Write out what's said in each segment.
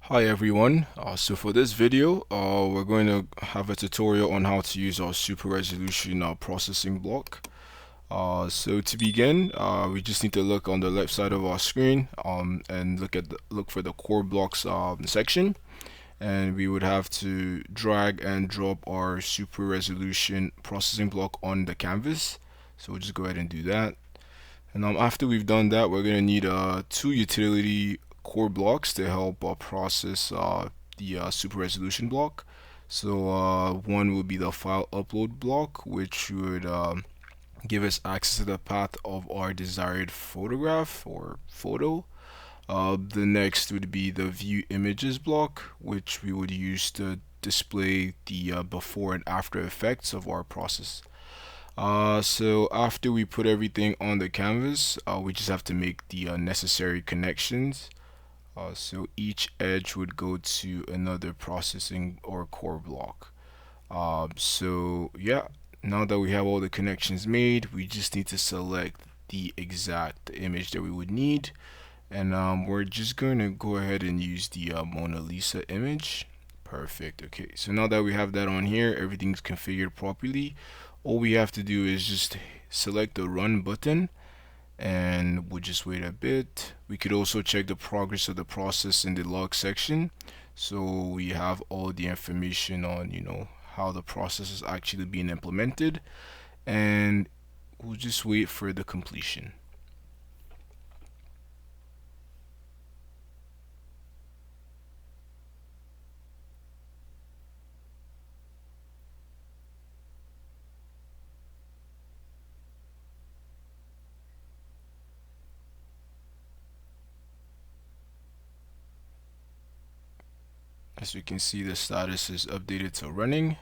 Hi everyone, so for this video, we're going to have a tutorial on how to use our super resolution processing block. So to begin, we just need to look on the left side of our screen and look for the core blocks section, and we would have to drag and drop our super resolution processing block on the canvas. So we'll just go ahead and do that. And after we've done that, we're going to need two utility core blocks to help process the super resolution block. So one will be the file upload block, which would give us access to the path of our desired photograph or photo. The next would be the view images block, which we would use to display the before and after effects of our process. So after we put everything on the canvas, we just have to make the necessary connections. So each edge would go to another processing or core block. So yeah, now that we have all the connections made, we just need to select the exact image that we would need. And we're just going to go ahead and use the Mona Lisa image. Perfect. Okay, so now that we have that on here, everything's configured properly. All we have to do is just select the run button, and we'll just wait a bit. We could also check the progress of the process in the log section, so we have all the information on how the process is actually being implemented, and we'll just wait for the completion. As you can see, the status is updated to running.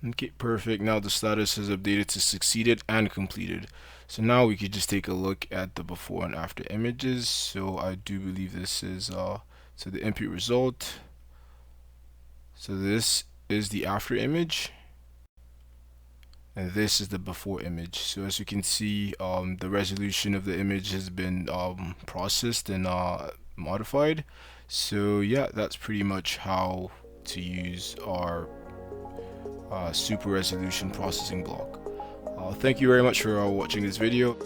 Okay, perfect. Now the status is updated to succeeded and completed. So now we could just take a look at the before and after images. So I do believe this is so the input result. So this is the after image, and this is the before image. So as you can see, the resolution of the image has been processed and modified. So yeah, that's pretty much how to use our super resolution processing block. Thank you very much for watching this video.